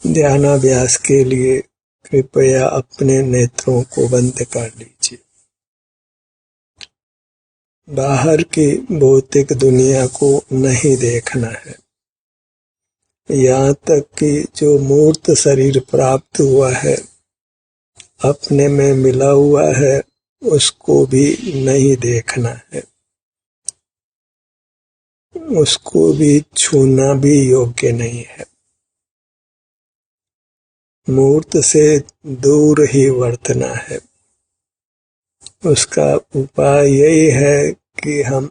ध्यानाभ्यास के लिए कृपया अपने नेत्रों को बंद कर लीजिए। बाहर की भौतिक दुनिया को नहीं देखना है। यहाँ तक कि जो मूर्त शरीर प्राप्त हुआ है, अपने में मिला हुआ है, उसको भी नहीं देखना है। उसको भी छूना भी योग्य नहीं है। मूर्त से दूर ही वर्तना है। उसका उपाय यही है कि हम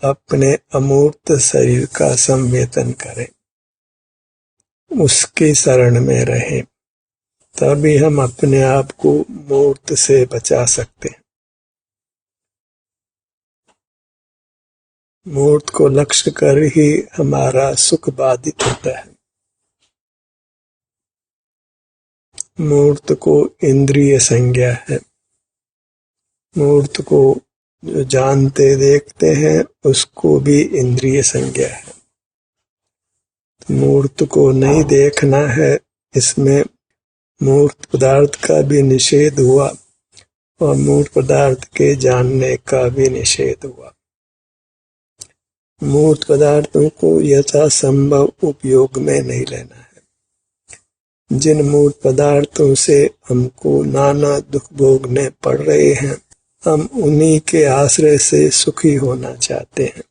अपने अमूर्त शरीर का संवेदन करें, उसकी शरण में रहें, तभी हम अपने आप को मूर्त से बचा सकते हैं। मूर्त को लक्ष्य कर ही हमारा सुख बाधित होता है। मूर्त को इंद्रिय संज्ञा है। मूर्त को जो जानते देखते हैं, उसको भी इंद्रिय संज्ञा है। मूर्त को नहीं देखना है, इसमें मूर्त पदार्थ का भी निषेध हुआ और मूर्त पदार्थ के जानने का भी निषेध हुआ। मूर्त पदार्थों को यथासंभव उपयोग में नहीं लेना है। जिन मूर्त पदार्थों से हमको नाना दुख भोगने पड़ रहे हैं, हम उन्हीं के आश्रय से सुखी होना चाहते हैं।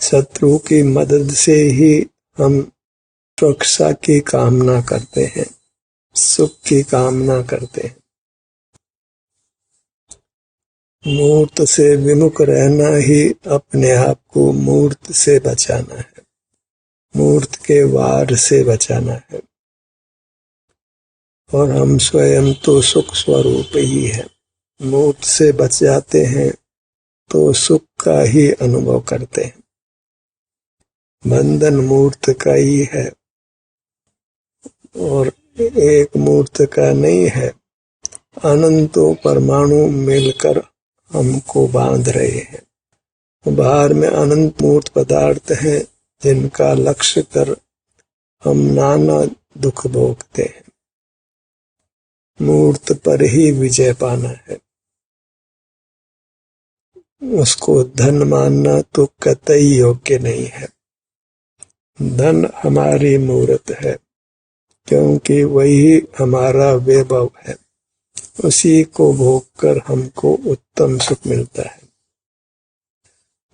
शत्रु की मदद से ही हम सुरक्षा की कामना करते हैं, सुख की कामना करते हैं। मूर्त से विमुख रहना ही अपने आप को मूर्त से बचाना है, मूर्त के वार से बचाना है। और हम स्वयं तो सुख स्वरूप ही है। मूर्त से बच जाते हैं तो सुख का ही अनुभव करते हैं। बंधन मूर्त का ही है और एक मूर्त का नहीं है। अनंतों परमाणु मिलकर हमको बांध रहे हैं। बाहर में अनंत मूर्त पदार्थ हैं, जिनका लक्ष्य कर हम नाना दुख भोगते हैं। मूर्त पर ही विजय पाना है। उसको धन मानना तो कतई योग्य नहीं है। धन हमारी मूर्त है, क्योंकि वही हमारा वैभव है। उसी को भोगकर हमको उत्तम सुख मिलता है।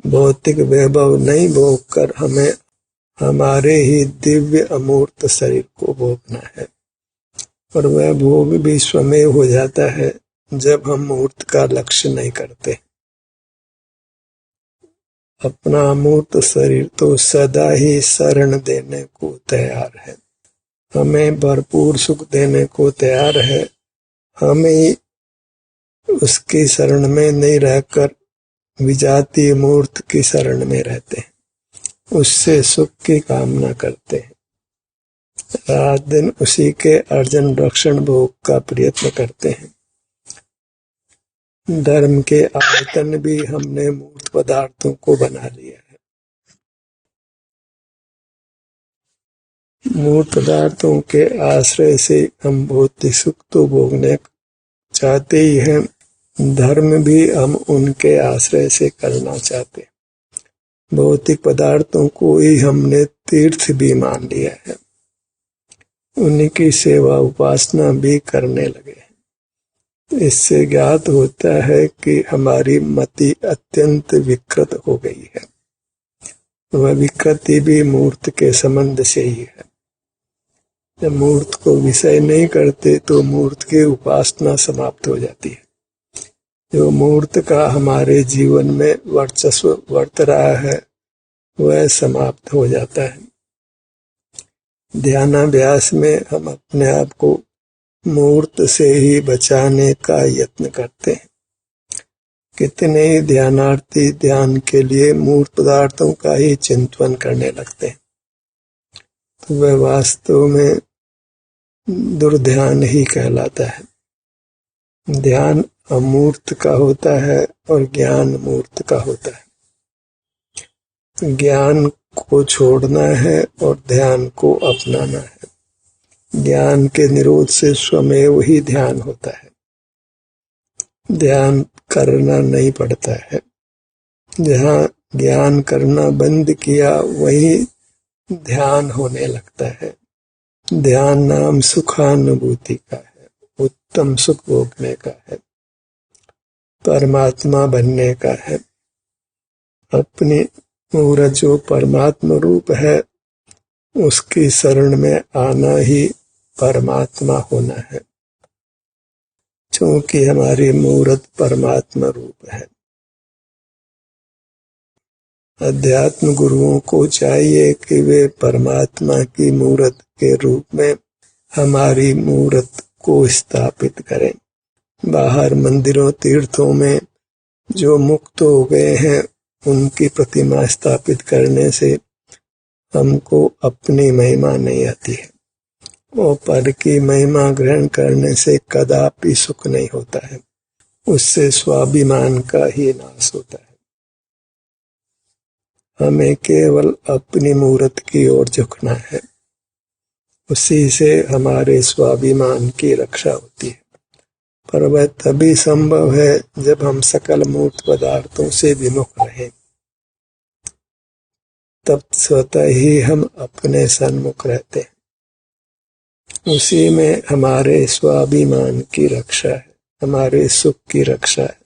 भौतिक वैभव नहीं भोगकर हमें हमारे ही दिव्य अमूर्त शरीर को भोगना है। और वह भोग भी स्वमेव हो जाता है जब हम मूर्त का लक्ष्य नहीं करते। अपना अमूर्त शरीर तो सदा ही शरण देने को तैयार है, हमें भरपूर सुख देने को तैयार है। हमें उसकी शरण में नहीं रहकर विजातीय मूर्त की शरण में रहते हैं, उससे सुख की कामना करते हैं। रात दिन उसी के अर्जन रक्षण भोग का प्रयत्न करते हैं। धर्म के आयतन भी हमने मूर्त पदार्थों को बना लिया है। मूर्त पदार्थों के आश्रय से हम भौतिक सुख तो भोगने चाहते ही हैं, धर्म भी हम उनके आश्रय से करना चाहते हैं। भौतिक पदार्थों को ही हमने तीर्थ भी मान लिया है, उन्हीं की सेवा उपासना भी करने लगे हैं। इससे ज्ञात होता है कि हमारी मति अत्यंत विकृत हो गई है। वह विकृति भी मूर्त के संबंध से ही है। जब मूर्त को विषय नहीं करते तो मूर्त की उपासना समाप्त हो जाती है। जो मूर्त का हमारे जीवन में वर्चस्व वर्त रहा है, वह समाप्त हो जाता है। ध्यानाभ्यास में हम अपने आप को मूर्त से ही बचाने का यत्न करते हैं। कितने ही ध्यानार्थी ध्यान के लिए मूर्त पदार्थों का ही चिंतन करने लगते हैं, तो वह वास्तव में दुर्ध्यान ही कहलाता है। ध्यान अमूर्त का होता है और ज्ञान मूर्त का होता है। ज्ञान को छोड़ना है और ध्यान को अपनाना है। ज्ञान के निरोध से स्वमेव ही ध्यान होता है। ध्यान करना नहीं पड़ता है। जहाँ ज्ञान करना बंद किया वही ध्यान होने लगता है। ध्यान नाम सुखानुभूति का है, उत्तम सुख भोगने का है, परमात्मा बनने का है। अपनी मूर्त जो परमात्मा रूप है उसकी शरण में आना ही परमात्मा होना है, क्योंकि हमारी मूर्त परमात्मा रूप है। अध्यात्म गुरुओं को चाहिए कि वे परमात्मा की मूर्त के रूप में हमारी मूर्त को स्थापित करें। बाहर मंदिरों तीर्थों में जो मुक्त हो गए हैं उनकी प्रतिमा स्थापित करने से हमको अपनी महिमा नहीं आती है, और पर की महिमा ग्रहण करने से कदापि सुख नहीं होता है। उससे स्वाभिमान का ही नाश होता है। हमें केवल अपनी मूर्त की ओर झुकना है, उसी से हमारे स्वाभिमान की रक्षा होती है। पर वह तभी संभव है जब हम सकल मूर्त पदार्थों से विमुख रहें, तब स्वतः ही हम अपने सन्मुख रहते हैं। उसी में हमारे स्वाभिमान की रक्षा है, हमारे सुख की रक्षा है।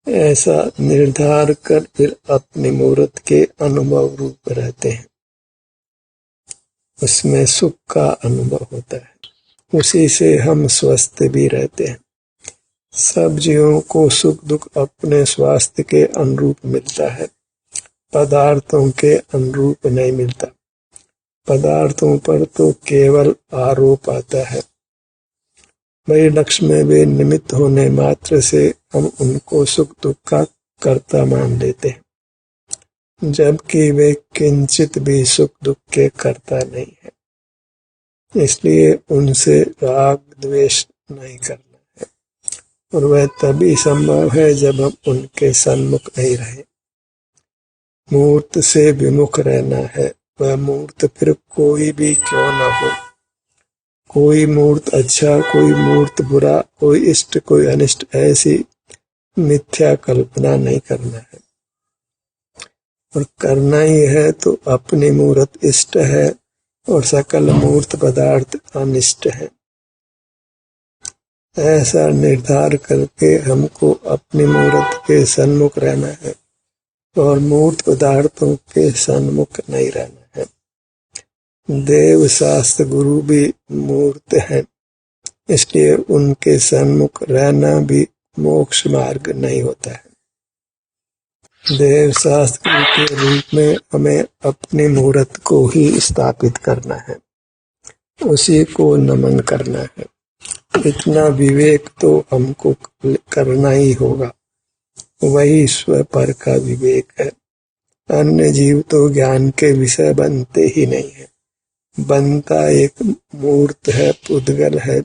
ऐसा निर्धार कर फिर अपनी मूर्त के अनुभव रूप रहते हैं, उसमें सुख का अनुभव होता है। उसी से हम स्वस्थ भी रहते हैं। सब जीवों को सुख दुख अपने स्वास्थ्य के अनुरूप मिलता है, पदार्थों के अनुरूप नहीं मिलता। पदार्थों पर तो केवल आरोप आता है। मेरे लक्ष्य में वे निमित्त होने मात्र से हम उनको सुख दुख का कर्ता मान लेते हैं, जबकि वे किंचित भी सुख दुख के कर्ता नहीं है। इसलिए उनसे राग द्वेष नहीं करना है, और वह तभी संभव है जब हम उनके सन्मुख नहीं रहे। मूर्त से विमुख रहना है, वह मूर्त फिर कोई भी क्यों न हो। कोई मूर्त अच्छा, कोई मूर्त बुरा, कोई इष्ट कोई अनिष्ट, ऐसी मिथ्या कल्पना नहीं करना है। और करना ही है तो अपनी मूर्त इष्ट है और सकल मूर्त पदार्थ अनिष्ट है। ऐसा निर्धार करके हमको अपनी मूर्त के सन्मुख रहना है और मूर्त पदार्थों के सन्मुख नहीं रहना है। देव शास्त्र गुरु भी मूर्त हैं, इसलिए उनके सन्मुख रहना भी मोक्ष मार्ग नहीं होता है। देव शास्त्र के रूप में हमें अपनी मूर्त को ही स्थापित करना है, उसी को नमन करना है। इतना विवेक तो हमको करना ही होगा, वही स्वपर का विवेक है। अन्य जीव तो ज्ञान के विषय बनते ही नहीं है। बनता एक मूर्त है, पुद्गल है,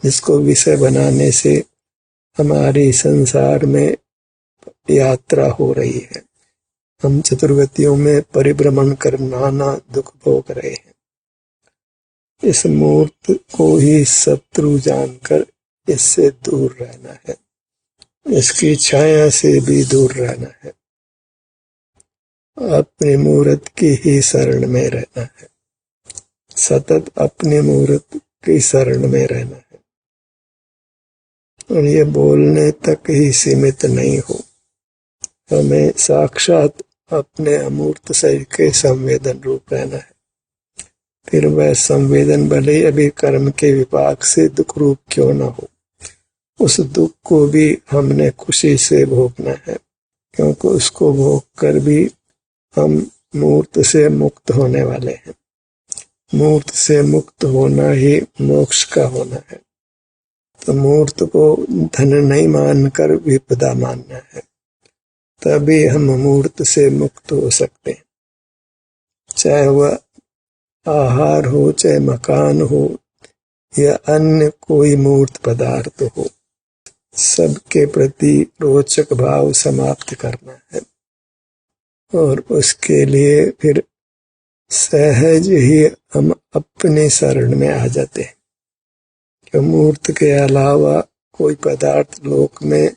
जिसको विषय बनाने से हमारी संसार में यात्रा हो रही है। हम चतुर्गतियों में परिभ्रमण कर नाना दुख भोग रहे हैं। इस मूर्त को ही शत्रु जानकर इससे दूर रहना है, इसकी छाया से भी दूर रहना है। अपनी मूर्त की ही शरण में रहना है, सतत अपनी मूर्त की शरण में रहना है। और ये बोलने तक ही सीमित नहीं हो, हमें साक्षात अपने अमूर्त शरीर के संवेदन रूप रहना है। फिर वह संवेदन भले ही अभी कर्म के विपाक से दुख रूप क्यों न हो, उस दुख को भी हमने खुशी से भोगना है, क्योंकि उसको भोग कर भी हम मूर्त से मुक्त होने वाले हैं। मूर्त से मुक्त होना ही मोक्ष का होना है। तो मूर्त को धन नहीं मानकर विपदा मानना है, तभी हम मूर्त से मुक्त हो सकते हैं। चाहे वह आहार हो, चाहे मकान हो, या अन्य कोई मूर्त पदार्थ हो, सबके प्रति रोचक भाव समाप्त करना है। और उसके लिए फिर सहज ही हम अपने शरण में आ जाते हैं कि मूर्त के अलावा कोई पदार्थ लोक में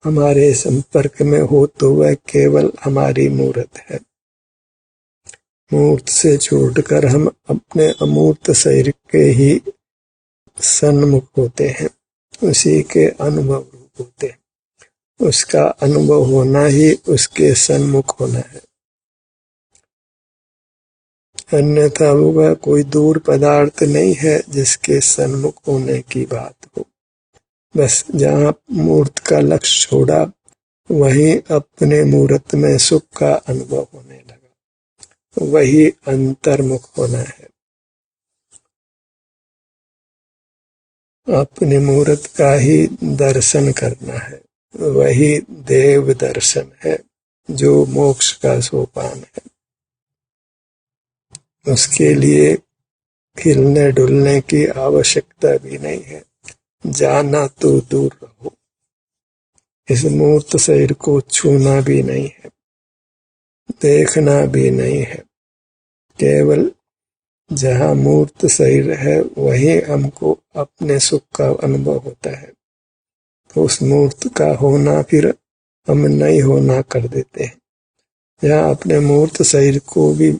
हमारे संपर्क में हो तो वह केवल हमारी मूर्त है। मूर्त से छोड़कर हम अपने अमूर्त शरीर के ही सन्मुख होते हैं, उसी के अनुभव रूप होते हैं। उसका अनुभव होना ही उसके सन्मुख होना है, अन्यथा वह कोई दूर पदार्थ नहीं है जिसके सन्मुख होने की बात हो। बस जहाँ मूर्त का लक्ष्य छोड़ा वहीं अपने मूर्त में सुख का अनुभव होने लगा, वही अंतर्मुख होना है। अपने मूर्त का ही दर्शन करना है, वही देव दर्शन है जो मोक्ष का सोपान है। उसके लिए हिलने डुलने की आवश्यकता भी नहीं है, जाना तो दूर रहो। इस मूर्त शरीर को छूना भी नहीं है, देखना भी नहीं है। केवल जहाँ मूर्त शरीर है वहीं हमको अपने सुख का अनुभव होता है। तो उस मूर्त का होना फिर हम नहीं होना कर देते हैं। जहाँ अपने मूर्त शरीर को भी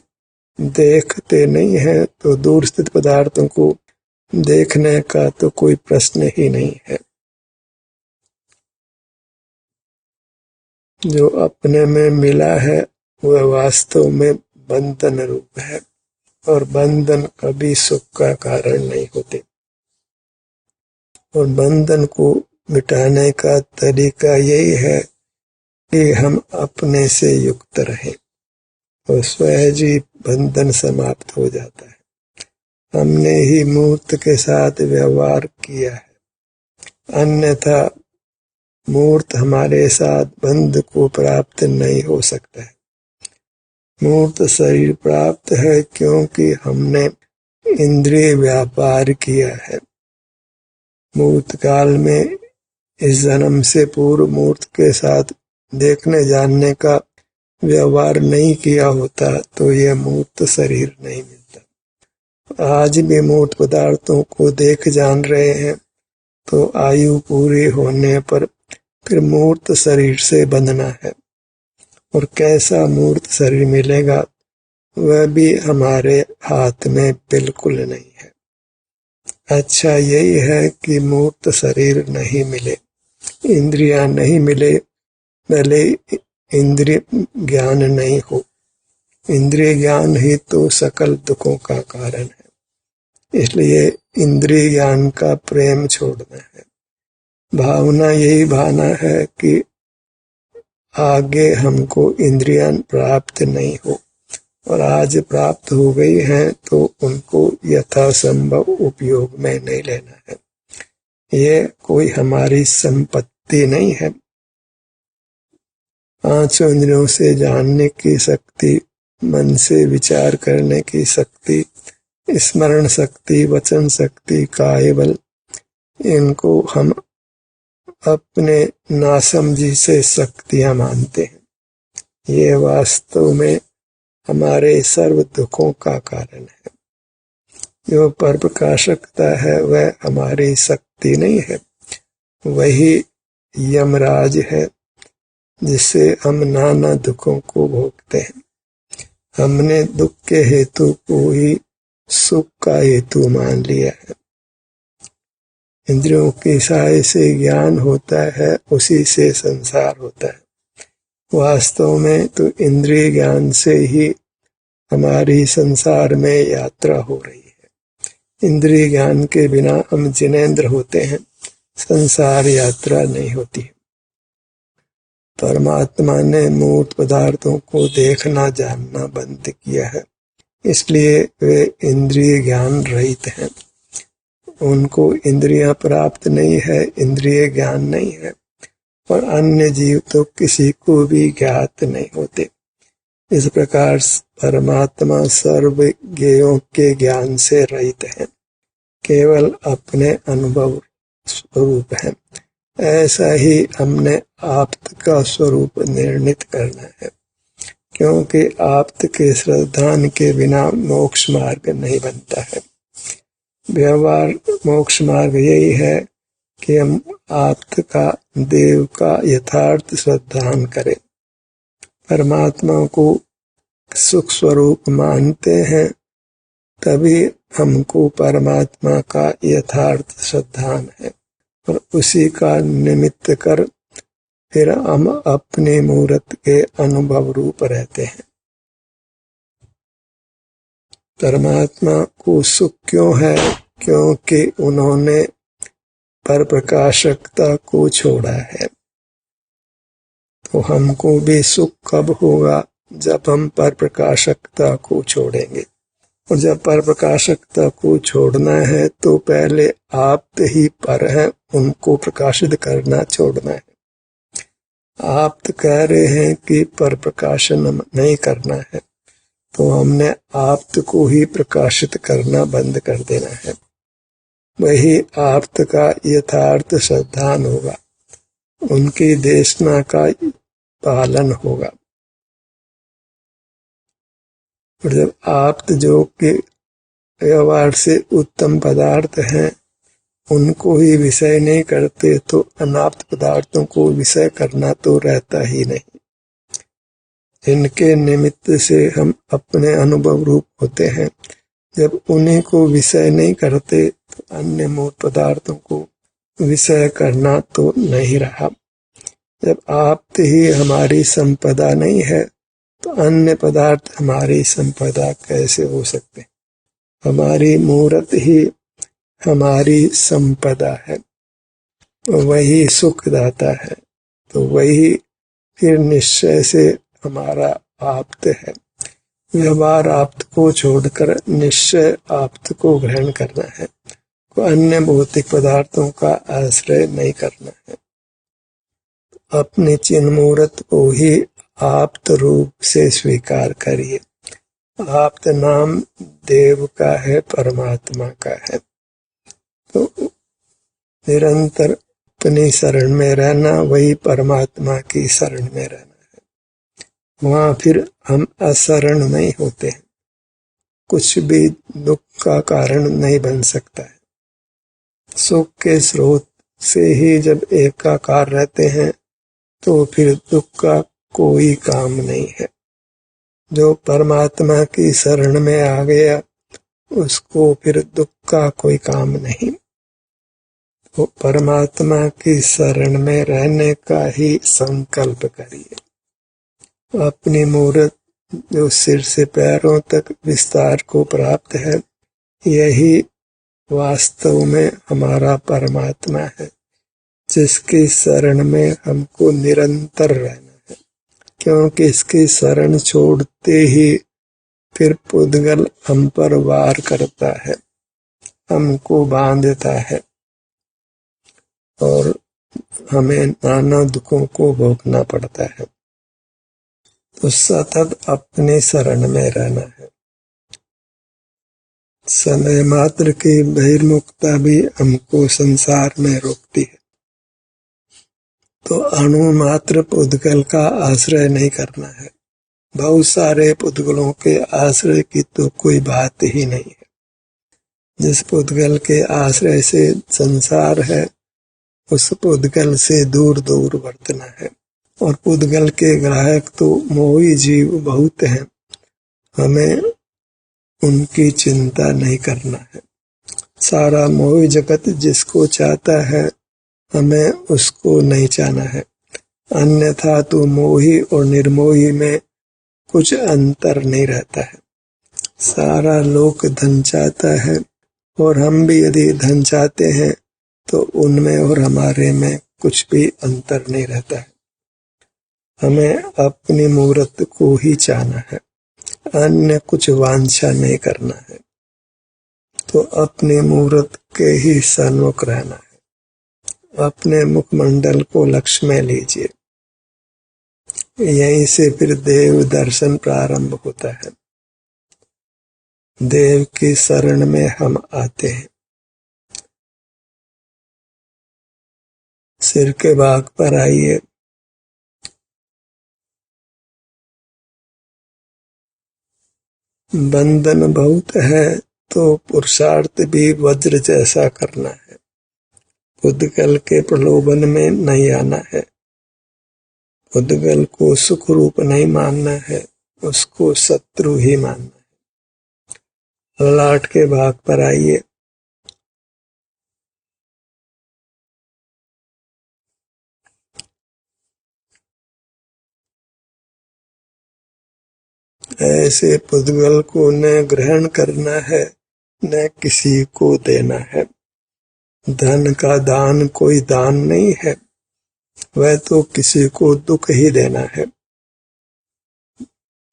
देखते नहीं है तो दूर स्थित पदार्थों को देखने का तो कोई प्रश्न ही नहीं है। जो अपने में मिला है वह वास्तव में बंधन रूप है, और बंधन कभी सुख का कारण नहीं होते। और बंधन को मिटाने का तरीका यही है कि हम अपने से युक्त रहें, और स्वयं ही बंधन समाप्त हो जाता है। हमने ही मूर्त के साथ व्यवहार किया है, अन्यथा मूर्त हमारे साथ बंध को प्राप्त नहीं हो सकता है। मूर्त शरीर प्राप्त है क्योंकि हमने इंद्रिय व्यापार किया है। मूर्त काल में इस जन्म से पूर्व मूर्त के साथ देखने जानने का व्यवहार नहीं किया होता तो यह मूर्त शरीर नहीं मिलता। आज भी मूर्त पदार्थों को देख जान रहे हैं तो आयु पूरी होने पर फिर मूर्त शरीर से बंधना है, और कैसा मूर्त शरीर मिलेगा वह भी हमारे हाथ में बिल्कुल नहीं है। अच्छा यही है कि मूर्त शरीर नहीं मिले, इंद्रियां नहीं मिले, भले इंद्रिय ज्ञान नहीं हो। इंद्रिय ज्ञान ही तो सकल दुखों का कारण है, इसलिए इंद्रिय ज्ञान का प्रेम छोड़ना है। भावना यही भावना है कि आगे हमको इंद्रियां प्राप्त नहीं हो, और आज प्राप्त हो गई हैं तो उनको यथासंभव उपयोग में नहीं लेना है। ये कोई हमारी संपत्ति नहीं है। पांचों इंद्रियों से जानने की शक्ति, मन से विचार करने की शक्ति, स्मरण शक्ति, वचन शक्ति, काय बल, इनको हम अपने नासमझी से शक्तियां मानते हैं। ये वास्तव में हमारे सर्व दुखों का कारण है। जो पर प्रकाशकता है वह हमारी शक्ति नहीं है, वही यमराज है जिससे हम नाना दुखों को भोगते हैं। हमने दुख के हेतु को ही सुख का हेतु मान लिया है। इंद्रियों की सहाय से ज्ञान होता है, उसी से संसार होता है। वास्तव में तो इंद्रिय ज्ञान से ही हमारी संसार में यात्रा हो रही है। इंद्रिय ज्ञान के बिना हम जिनेंद्र होते हैं, संसार यात्रा नहीं होती। परमात्मा ने मूर्त पदार्थों को देखना जानना बंद किया है, इसलिए वे इंद्रिय ज्ञान रहित हैं। उनको इंद्रियां प्राप्त नहीं है, इंद्रिय ज्ञान नहीं है, और अन्य जीव तो किसी को भी ज्ञात नहीं होते। इस प्रकार परमात्मा सर्वज्ञों के ज्ञान से रहित है, केवल अपने अनुभव स्वरूप है। ऐसा ही हमने आप्त का स्वरूप निर्णित करना है। क्योंकि आप्त के श्रद्धान के बिना मोक्ष मार्ग नहीं बनता है। व्यवहार मोक्ष मार्ग यही है कि हम आप्त का, देव का यथार्थ श्रद्धान करें, परमात्मा को सुख स्वरूप मानते हैं, तभी हमको परमात्मा का यथार्थ श्रद्धान है, और उसी का निमित्त कर फिर हम अपने मूर्त के अनुभव रूप रहते हैं। परमात्मा को सुख क्यों है? क्योंकि उन्होंने पर प्रकाशकता को छोड़ा है। तो हमको भी सुख कब होगा? जब हम पर प्रकाशकता को छोड़ेंगे। और जब पर प्रकाशकता को छोड़ना है तो पहले आप ही पर हैं, उनको प्रकाशित करना छोड़ना है। आप तो कह रहे हैं कि पर प्रकाशन नहीं करना है, तो हमने आप को ही प्रकाशित करना बंद कर देना है। वही आप्त का यथार्थ श्रद्धान होगा, उनकी देशना का पालन होगा। और जब आप्त जो कि व्यवहार से उत्तम पदार्थ हैं, उनको ही विषय नहीं करते तो अनाप्त पदार्थों को विषय करना तो रहता ही नहीं। इनके निमित्त से हम अपने अनुभव रूप होते हैं। जब उन्हीं को विषय नहीं करते तो अन्य मूल पदार्थों को विषय करना तो नहीं रहा। जब आप ही हमारी संपदा नहीं है तो अन्य पदार्थ हमारी संपदा कैसे हो सकते? हमारी मूर्त ही हमारी संपदा है, वही सुखदाता है, तो वही फिर निश्चय से हमारा आप्त है। व्यवहार आप्त को छोड़कर निश्चय आप्त को ग्रहण करना है, को अन्य भौतिक पदार्थों का आश्रय नहीं करना है। अपने चिन्ह मूर्त को ही आप्त रूप से स्वीकार करिए। आप्त नाम देव का है, परमात्मा का है। तो निरंतर अपनी शरण में रहना, वही परमात्मा की शरण में रहना है। वहाँ फिर हम अशरण नहीं होते हैं, कुछ भी दुख का कारण नहीं बन सकता है। सुख के स्रोत से ही जब एकाकार रहते हैं तो फिर दुख का कोई काम नहीं है। जो परमात्मा की शरण में आ गया उसको फिर दुख का कोई काम नहीं। तो परमात्मा की शरण में रहने का ही संकल्प करिए। अपनी मूर्त जो सिर से पैरों तक विस्तार को प्राप्त है, यही वास्तव में हमारा परमात्मा है, जिसकी शरण में हमको निरंतर रहना है। क्योंकि इसकी शरण छोड़ते ही फिर पुद्गल हम पर वार करता है, हमको बांधता है और हमें नाना दुखों को भोगना पड़ता है। तो सतत अपने शरण में रहना है। समय मात्र की बहिर्मुखता भी हमको संसार में रोकती है। तो अणु मात्र पुद्गल का आश्रय नहीं करना है। बहुत सारे पुद्गलों के आश्रय की तो कोई बात ही नहीं है। जिस पुद्गल के आश्रय से संसार है, उस पुद्गल से दूर दूर वर्तना है। और पुद्गल के ग्राहक तो मोही जीव बहुत हैं, हमें उनकी चिंता नहीं करना है। सारा मोही जगत जिसको चाहता है, हमें उसको नहीं चाहना है। अन्यथा तो मोही और निर्मोही में कुछ अंतर नहीं रहता है। सारा लोक धन चाहता है, और हम भी यदि धन चाहते हैं तो उनमें और हमारे में कुछ भी अंतर नहीं रहता है। हमें अपनी मूर्त को ही चाहना है, अन्य कुछ वांछा नहीं करना है। तो अपनी मूर्त के ही सन्मुख रहना है। अपने मुखमंडल को लक्ष्य में लीजिए। यहीं से फिर देव दर्शन प्रारंभ होता है। देव की शरण में हम आते हैं। सिर के भाग पर आइए। बंधन बहुत है तो पुरुषार्थ भी वज्र जैसा करना है। उद्गल के प्रलोभन में नहीं आना है। उद्गल को सुख रूप नहीं मानना है, उसको शत्रु ही मानना है। ललाट के भाग पर आइए। ऐसे पुद्गल को न ग्रहण करना है न किसी को देना है। धन का दान कोई दान नहीं है, वह तो किसी को दुख ही देना है।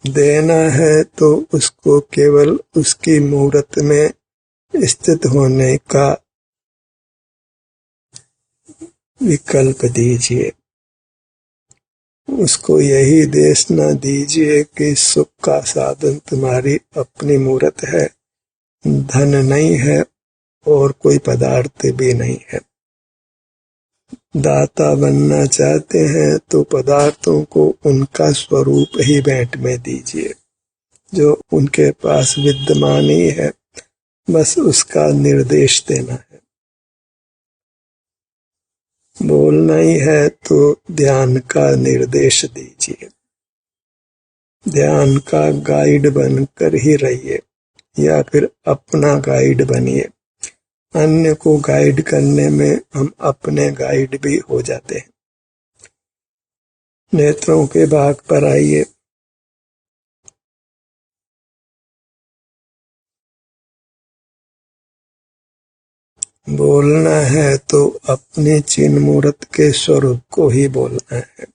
देना है तो उसको केवल उसकी मूरत में स्थित होने का विकल्प दीजिए। उसको यही देश न दीजिए कि सुख का साधन तुम्हारी अपनी मूरत है, धन नहीं है और कोई पदार्थ भी नहीं है। दाता बनना चाहते हैं तो पदार्थों को उनका स्वरूप ही भेंट में दीजिए, जो उनके पास विद्यमान ही है, बस उसका निर्देश देना है। बोलना ही है तो ध्यान का निर्देश दीजिए। ध्यान का गाइड बनकर ही रहिए या फिर अपना गाइड बनिए। अन्य को गाइड करने में हम अपने गाइड भी हो जाते हैं। नेत्रों के भाग पर आइए। बोलना है तो अपनी चिन्ह मूर्त के स्वरूप को ही बोलना है।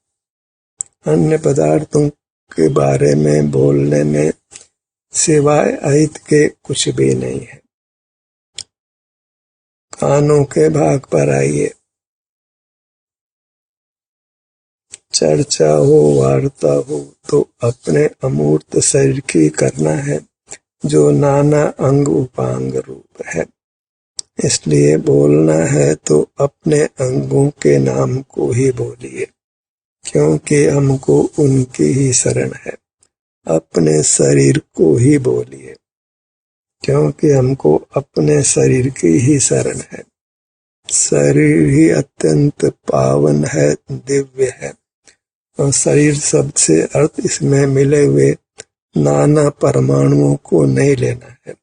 अन्य पदार्थों के बारे में बोलने में सिवाय अहित के कुछ भी नहीं है। कानों के भाग पर आइए। चर्चा हो, वार्ता हो तो अपने अमूर्त शरीर की करना है, जो नाना अंग उपांग रूप है। इसलिए बोलना है तो अपने अंगों के नाम को ही बोलिए, क्योंकि हमको उनकी ही शरण है। अपने शरीर को ही बोलिए, क्योंकि हमको अपने शरीर की ही शरण है। शरीर ही अत्यंत पावन है, दिव्य है, और शरीर शब्द से अर्थ इसमें मिले हुए नाना परमाणुओं को नहीं लेना है।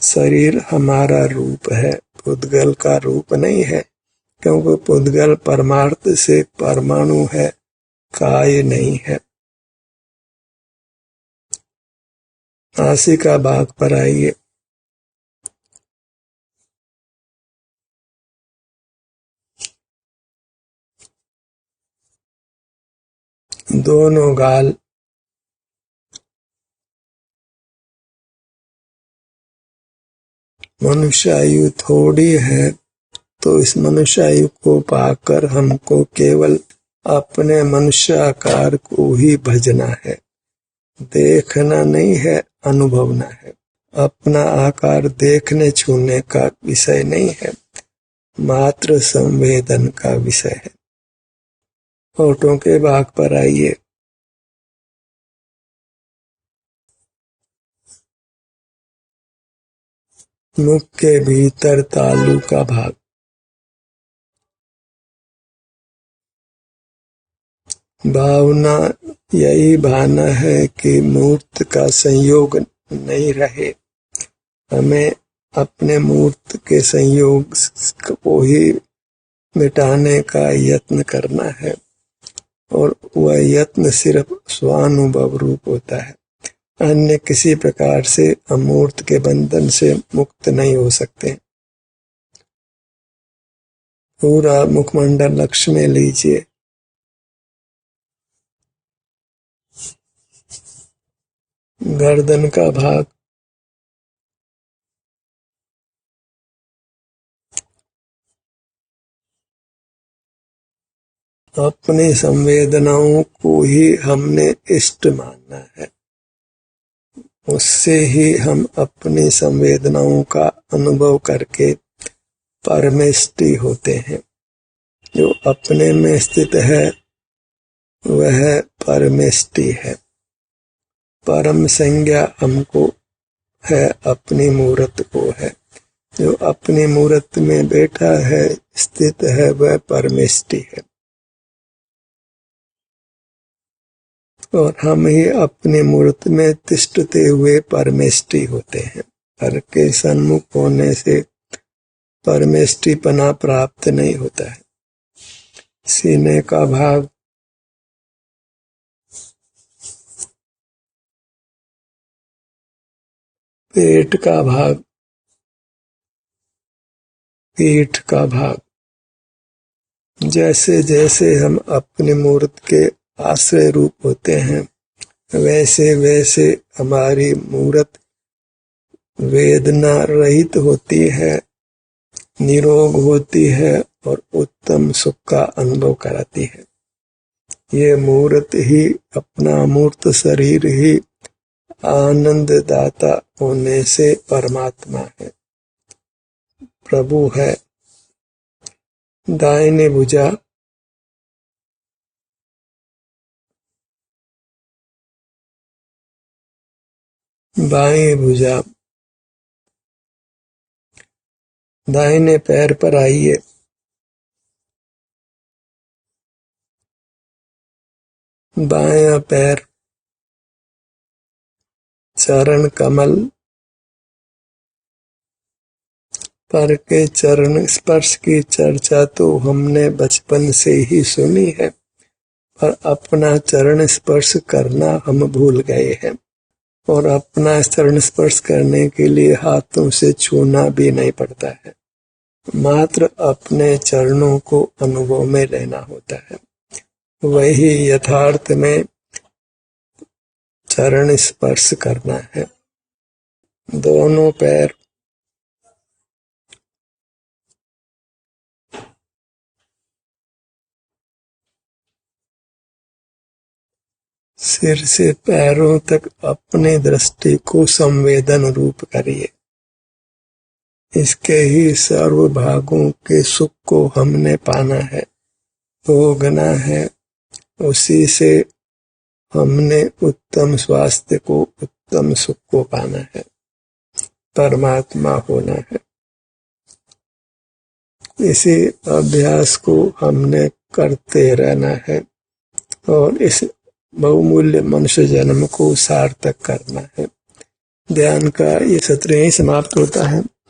शरीर हमारा रूप है, पुद्गल का रूप नहीं है, क्योंकि पुद्गल परमार्थ से परमाणु है, काय नहीं है। नासिका भाग पर आइए। दोनों गाल मनुष्य आयु थोड़ी है, तो इस मनुष्य आयु को पाकर हमको केवल अपने मनुष्य आकार को ही भजना है। देखना नहीं है, अनुभवना है। अपना आकार देखने छूने का विषय नहीं है, मात्र संवेदन का विषय है। होठों के भाग पर आइए। मुख के भीतर तालू का भाग। भावना यही भाना है कि मूर्त का संयोग नहीं रहे। हमें अपने मूर्त के संयोग को ही मिटाने का यत्न करना है, और वह यत्न सिर्फ स्वानुभव रूप होता है। अन्य किसी प्रकार से अमूर्त के बंधन से मुक्त नहीं हो सकते। पूरा मुखमंडल लक्ष्य में लीजिए। गर्दन का भाग। अपनी संवेदनाओं को ही हमने इष्ट मानना है, उससे ही हम अपनी संवेदनाओं का अनुभव करके परमेष्टि होते हैं। जो अपने में स्थित है वह परमेष्टि है। परम संज्ञा हमको है, अपनी मूरत को है। जो अपनी मूरत में बैठा है, स्थित है, वह परमेष्टि है। और हम ही अपनी मूर्त में तिष्ठते हुए परमेष्टि होते हैं। हर के सन्मुख होने से परमेष्टिपना प्राप्त नहीं होता है। सीने का भाग, पेट का भाग, पीठ का भाग, जैसे जैसे हम अपनी मूर्त के आश्रय रूप होते हैं, वैसे वैसे हमारी मूर्त वेदना रहित होती है, निरोग होती है और उत्तम सुख का अनुभव कराती है। ये मूर्त ही, अपना मूर्त शरीर ही आनंद दाता होने से परमात्मा है, प्रभु है। दाहिनी भुजा, बाएं भुजा, दाहिने पैर पर आइए, बायां पैर, चरण कमल पर के चरण स्पर्श की चर्चा तो हमने बचपन से ही सुनी है, पर अपना चरण स्पर्श करना हम भूल गए हैं। और अपना चरण स्पर्श करने के लिए हाथों से छूना भी नहीं पड़ता है, मात्र अपने चरणों को अनुभव में लेना होता है। वही यथार्थ में चरण स्पर्श करना है। दोनों पैर, सिर से पैरों तक अपने दृष्टि को संवेदन रूप करिए। इसके ही सर्व भागों के सुख को हमने पाना है, भोगना है। उसी से हमने उत्तम स्वास्थ्य को, उत्तम सुख को पाना है, परमात्मा होना है। इसी अभ्यास को हमने करते रहना है और इस बहुमूल्य मनुष्य जन्म को सार्थक करना है। ध्यान का ये सत्र यहीं समाप्त होता है।